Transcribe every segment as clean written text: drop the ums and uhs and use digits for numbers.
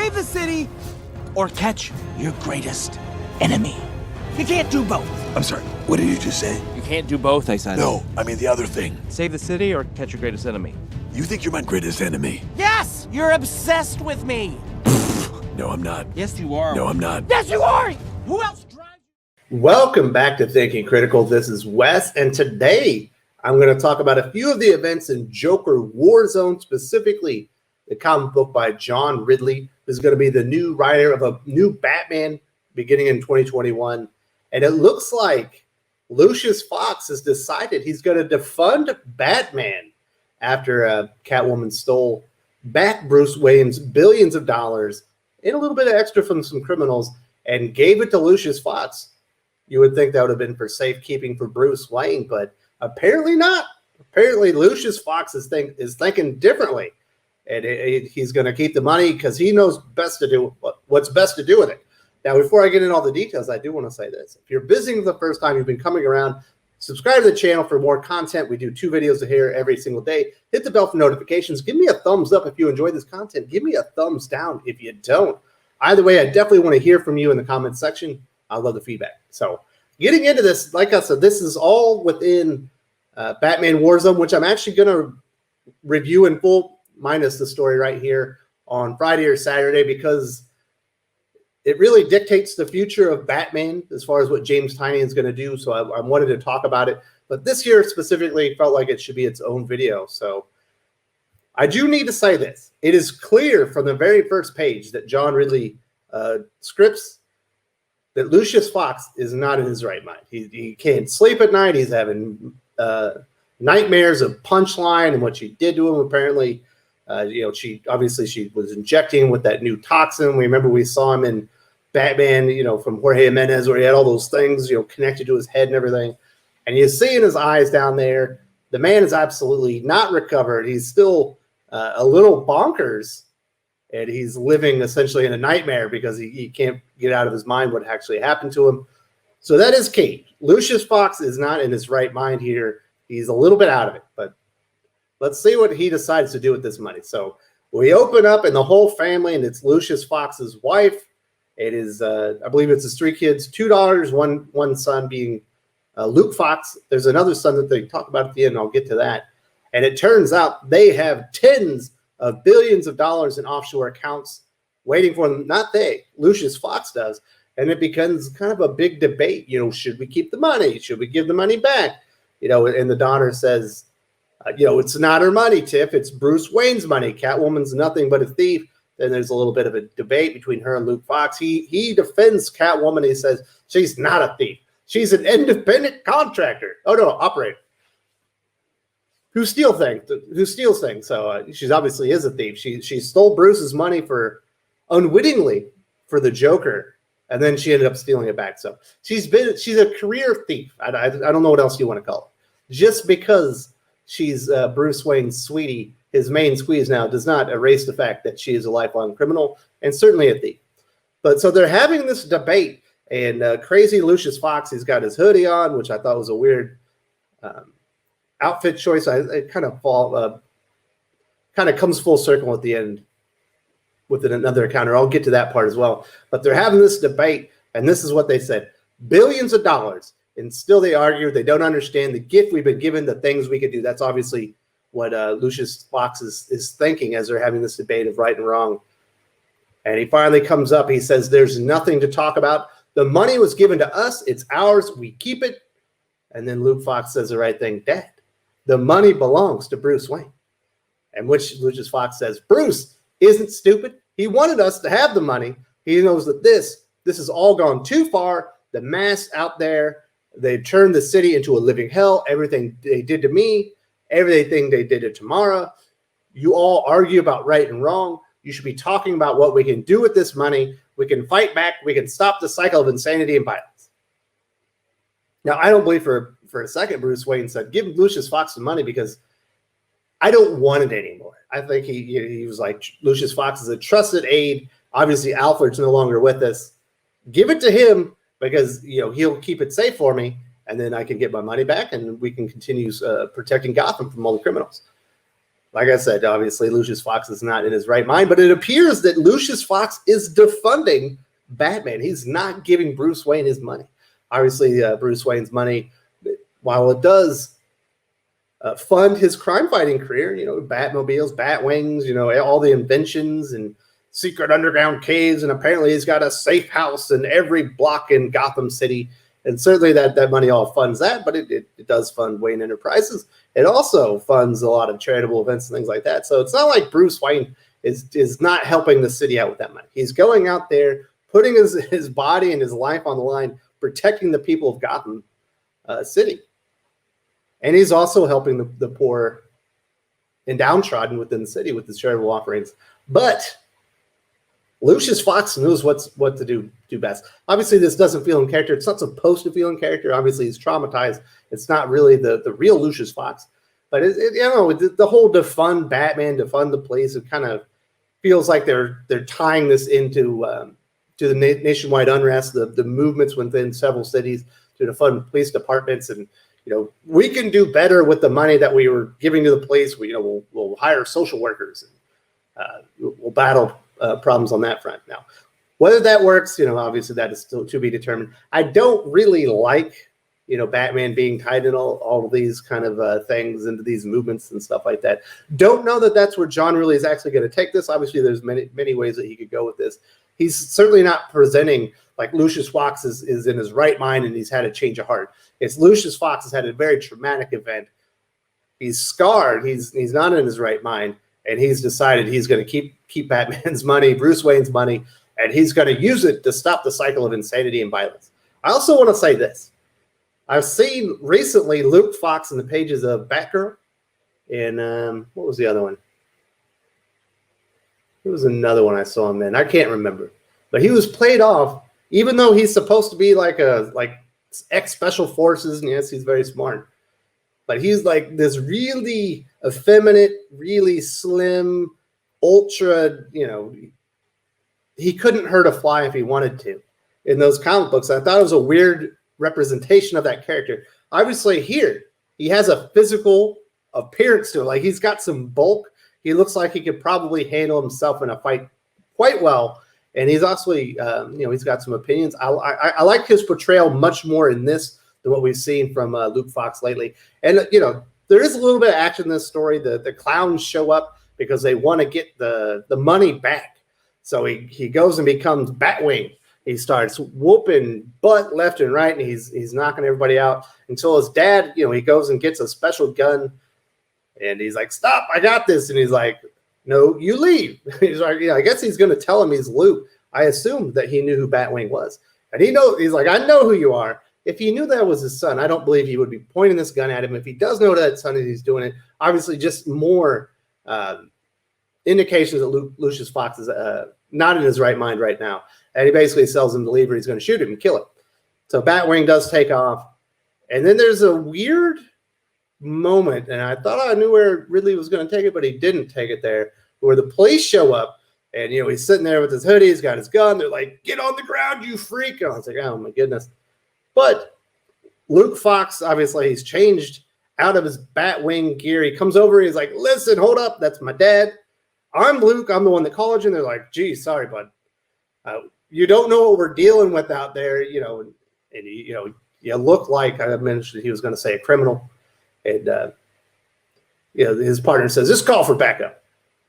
Save the city or catch your greatest enemy. You can't do both. I'm sorry, what did you just say? You can't do both, I said. No, I mean the other thing. Save the city or catch your greatest enemy? You think you're my greatest enemy? Yes! You're obsessed with me! No, I'm not. Yes, you are. No, I'm not. Yes, you are! Who else drives you? Welcome back to Thinking Critical. This is Wes, and today I'm going to talk about a few of the events in Joker Warzone, specifically the comic book by John Ridley. This is going to be the new writer of a new Batman beginning in 2021. And it looks like Lucius Fox has decided he's going to defund Batman after Catwoman stole back Brice Wayne's billions of dollars and a little bit of extra from some criminals and gave it to Lucius Fox. You would think that would have been for safekeeping for Brice Wayne, but apparently not. Apparently Lucius Fox is thinking differently. And he's going to keep the money because he knows best to do what's best to do with it. Now, before I get into all the details, I do want to say this. If you're visiting for the first time, you've been coming around, subscribe to the channel for more content. We do 2 videos here every single day. Hit the bell for notifications. Give me a thumbs up if you enjoy this content. Give me a thumbs down if you don't. Either way, I definitely want to hear from you in the comments section. I love the feedback. So getting into this, like I said, this is all within Batman Warzone, which I'm actually going to review in full, minus the story right here on Friday or Saturday, because it really dictates the future of Batman as far as what James Tynion is going to do. So I wanted to talk about it. But this year specifically felt like it should be its own video. So I do need to say this. It is clear from the very first page that John Ridley scripts that Lucius Fox is not in his right mind. He can't sleep at night. He's having nightmares of Punchline and what she did to him. Apparently, she was injecting with that new toxin. We remember we saw him in Batman, from Jorge Jimenez, where he had all those things, connected to his head and everything. And you see in his eyes down there, the man is absolutely not recovered. He's still a little bonkers, and he's living essentially in a nightmare because he can't get out of his mind what actually happened to him. So that is key. Lucius Fox is not in his right mind here. He's a little bit out of it, but let's see what he decides to do with this money. So we open up and the whole family, and it's Lucius Fox's wife. It is, I believe it's his 3 kids, 2 daughters, one son being Luke Fox. There's another son that they talk about at the end. I'll get to that. And it turns out they have tens of billions of dollars in offshore accounts waiting for them. Not they, Lucius Fox does. And it becomes kind of a big debate. Should we keep the money? Should we give the money back? And the daughter says, it's not her money, Tiff. It's Brice Wayne's money. Catwoman's nothing but a thief. Then there's a little bit of a debate between her and Luke Fox. He defends Catwoman. He says she's not a thief. She's an independent contractor. Oh, no, operator. Who steals things. So she obviously is a thief. She stole Bruce's money unwittingly for the Joker, and then she ended up stealing it back. So she's a career thief. I don't know what else you want to call it. Just because she's Brice Wayne's sweetie, his main squeeze now, does not erase the fact that she is a lifelong criminal and certainly a thief. But so they're having this debate, and crazy Lucius Fox, he's got his hoodie on, which I thought was a weird outfit choice. It kind of comes full circle at the end with another encounter. I'll get to that part as well. But they're having this debate, and this is what they said: billions of dollars. And still they argue. They don't understand the gift we've been given, the things we could do. That's obviously what Lucius Fox is thinking as they're having this debate of right and wrong. And he finally comes up. He says, there's nothing to talk about. The money was given to us. It's ours. We keep it. And then Luke Fox says the right thing. Dad, the money belongs to Brice Wayne. And which Lucius Fox says, Bruce isn't stupid. He wanted us to have the money. He knows that this has all gone too far. The mass out there, they turned the city into a living hell. Everything they did to me, everything they did to Tamara. You all argue about right and wrong. You should be talking about what we can do with this money. We can fight back. We can stop the cycle of insanity and violence. Now, I don't believe for a second Brice Wayne said, give Lucius Fox some money because I don't want it anymore. I think he was like, Lucius Fox is a trusted aide. Obviously, Alfred's no longer with us. Give it to him because he'll keep it safe for me, and then I can get my money back, and we can continue protecting Gotham from all the criminals. like I said, obviously Lucius Fox is not in his right mind, but it appears that Lucius Fox is defunding Batman. He's not giving Bruce Wayne his money. Obviously, Bruce Wayne's money, while it does fund his crime-fighting career, Batmobiles, Batwings, all the inventions and secret underground caves, and apparently he's got a safe house in every block in Gotham City. And certainly that money all funds that, but it does fund Wayne Enterprises. It also funds a lot of charitable events and things like that. So it's not like Bruce Wayne is not helping the city out with that money. He's going out there, putting his body and his life on the line, protecting the people of Gotham City. And he's also helping the poor and downtrodden within the city with his charitable offerings. But Lucius Fox knows what to do best. Obviously, this doesn't feel in character. It's not supposed to feel in character. Obviously, he's traumatized. It's not really the real Lucius Fox. But the whole defund Batman, defund the police, it kind of feels like they're tying this into to the nationwide unrest, the movements within several cities to defund police departments, and we can do better with the money that we were giving to the police. We'll hire social workers, and we'll battle problems on that front. Now, whether that works, obviously that is still to be determined. I don't really like, Batman being tied in all of these kind of things into these movements and stuff like that. Don't know that that's where John really is actually going to take this. Obviously, there's many ways that he could go with this. He's certainly not presenting like Lucius Fox is in his right mind and he's had a change of heart. It's Lucius Fox has had a very traumatic event. He's scarred. He's not in his right mind. And he's decided he's going to keep Batman's money, Bruce Wayne's money, and he's going to use it to stop the cycle of insanity and violence. I also want to say this. I've seen recently Luke Fox in the pages of Batgirl, and what was the other one? There was another one I saw him in. I can't remember. But he was played off, even though he's supposed to be like ex-special forces, and yes, he's very smart. But he's like this really effeminate, really slim, ultra, he couldn't hurt a fly if he wanted to in those comic books. I thought it was a weird representation of that character. Obviously here, he has a physical appearance to it. Like he's got some bulk. He looks like he could probably handle himself in a fight quite well. And he's also, he's got some opinions. I like his portrayal much more in this than what we've seen from Luke Fox lately. And, there is a little bit of action in this story. The clowns show up because they want to get the money back. So he goes and becomes Batwing. He starts whooping butt left and right, and he's knocking everybody out until his dad, he goes and gets a special gun, and he's like, "Stop! I got this." And he's like, "No, you leave." He's like, I guess he's going to tell him he's Luke. I assumed that he knew who Batwing was, and he's like, "I know who you are." If he knew that was his son, I don't believe he would be pointing this gun at him. If he does know that son, he's doing it. Obviously, just more indications that Lucius Fox is not in his right mind right now. And he basically tells him to leave or he's going to shoot him and kill him. So Batwing does take off. And then there's a weird moment, and I thought I knew where Ridley was going to take it, but he didn't take it there, where the police show up. And, he's sitting there with his hoodie. He's got his gun. They're like, "Get on the ground, you freak." And I was like, oh, my goodness. But Luke Fox, obviously, he's changed out of his Batwing gear. He comes over and he's like, "Listen, hold up. That's my dad. I'm Luke. I'm the one that called you." And they're like, "Gee, sorry, bud. You don't know what we're dealing with out there, and you look like," I mentioned he was going to say, a criminal. And, his partner says, "Just call for backup."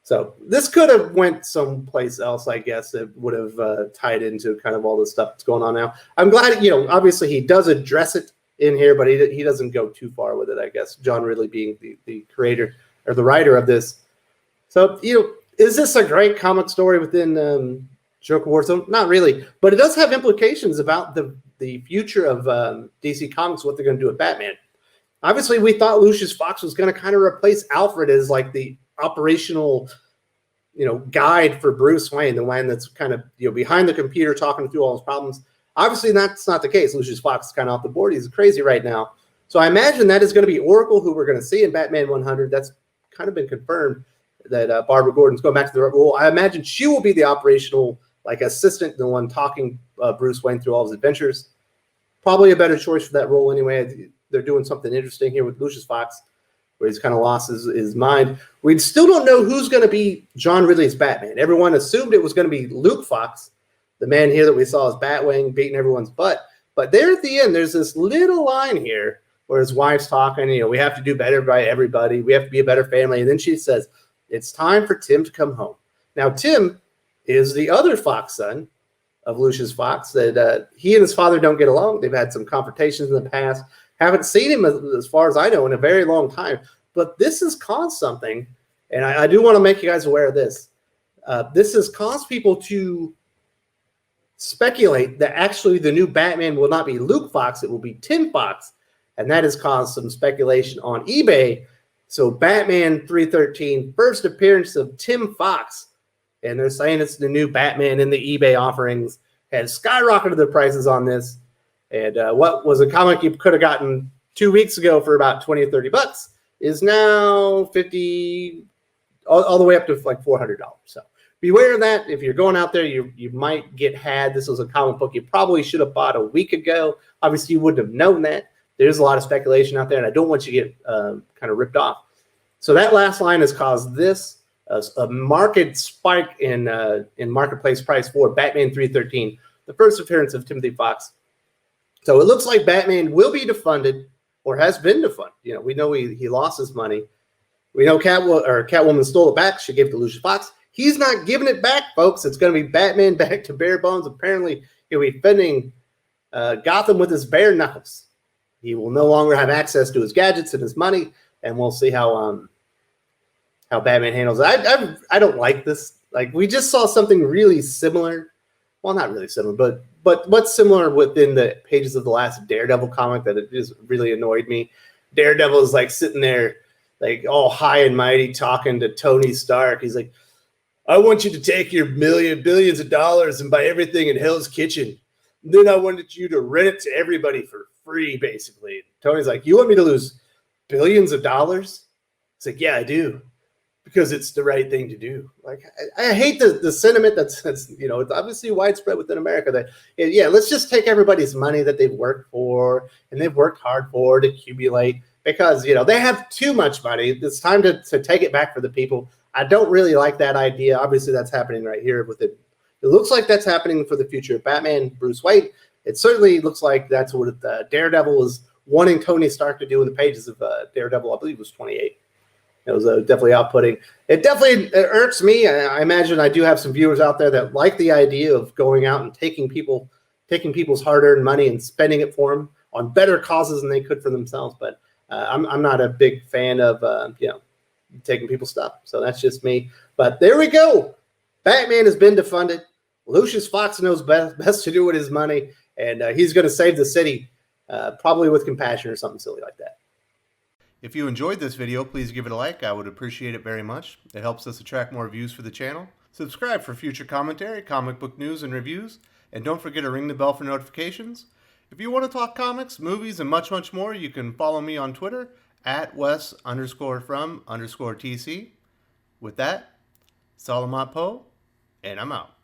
So this could have went someplace else, I guess. It would have tied into kind of all the stuff that's going on now. I'm glad, obviously he does address it in here, but he doesn't go too far with it, I guess. John Ridley being the creator or the writer of this. So, is this a great comic story within Joker Warzone? Not really, but it does have implications about the future of DC Comics, what they're going to do with Batman. Obviously, we thought Lucius Fox was going to kind of replace Alfred as like the operational, guide for Bruce Wayne, the one that's kind of, behind the computer talking through all his problems. Obviously, that's not the case. Lucius Fox is kind of off the board. He's crazy right now. So I imagine that is going to be Oracle, who we're going to see in Batman 100. That's kind of been confirmed that Barbara Gordon's going back to the role. I imagine she will be the operational assistant, the one talking Bruce Wayne through all his adventures. Probably a better choice for that role anyway. They're doing something interesting here with Lucius Fox. where he's kind of lost his mind. We still don't know who's going to be John Ridley's Batman. Everyone assumed it was going to be Luke Fox, the man here that we saw as Batwing beating everyone's butt. But there at the end, there's this little line here where his wife's talking, we have to do better by everybody. We have to be a better family. And then she says, it's time for Tim to come home. Now, Tim is the other Fox son of Lucius Fox that he and his father don't get along. They've had some confrontations in the past. Haven't seen him, as far as I know, in a very long time. But this has caused something, and I do want to make you guys aware of this. This has caused people to speculate that actually the new Batman will not be Luke Fox, it will be Tim Fox. And that has caused some speculation on eBay. So Batman 313, first appearance of Tim Fox. And they're saying it's the new Batman in the eBay offerings. Has skyrocketed the prices on this. And what was a comic you could have gotten 2 weeks ago for about 20 or 30 bucks is now 50, all the way up to like $400. So beware of that. If you're going out there, you might get had. This was a comic book you probably should have bought a week ago. Obviously, you wouldn't have known that. There's a lot of speculation out there, and I don't want you to get kind of ripped off. So that last line has caused this a market spike in marketplace price for Batman 313, the first appearance of Timothy Fox. So it looks like Batman will be defunded or has been defunded. We know he lost his money. We know Catwoman stole it back. She gave it to Lucius Fox. He's not giving it back, folks. It's going to be Batman back to bare bones. Apparently, he'll be defending Gotham with his bare knuckles. He will no longer have access to his gadgets and his money, and we'll see how Batman handles it. I don't like this. Like, we just saw something really similar. Well, not really similar, but what's similar within the pages of the last Daredevil comic that it just really annoyed me. Daredevil is like sitting there, like all high and mighty, talking to Tony Stark. He's like, I want you to take your billions of dollars and buy everything in Hell's Kitchen. Then I wanted you to rent it to everybody for free, basically. Tony's like, you want me to lose billions of dollars? It's like, yeah, I do. Because it's the right thing to do. Like, I hate the sentiment that's it's obviously widespread within America that, let's just take everybody's money that they've worked for and they've worked hard for to accumulate because, they have too much money. It's time to take it back for the people. I don't really like that idea. Obviously, that's happening right here with it. It looks like that's happening for the future of Batman, Brice Wayne. It certainly looks like that's what Daredevil was wanting Tony Stark to do in the pages of Daredevil. I believe it was 28. It was definitely outputting. It definitely irks me. I imagine I do have some viewers out there that like the idea of going out and taking people's hard-earned money and spending it for them on better causes than they could for themselves. But I'm not a big fan of taking people's stuff. So that's just me. But there we go. Batman has been defunded. Lucius Fox knows best to do with his money, and he's going to save the city, probably with compassion or something silly like that. If you enjoyed this video, please give it a like. I would appreciate it very much. It helps us attract more views for the channel. Subscribe for future commentary, comic book news, and reviews. And don't forget to ring the bell for notifications. If you want to talk comics, movies, and much, much more, you can follow me on Twitter at Wes_from_TC. With that, Salamat Po, and I'm out.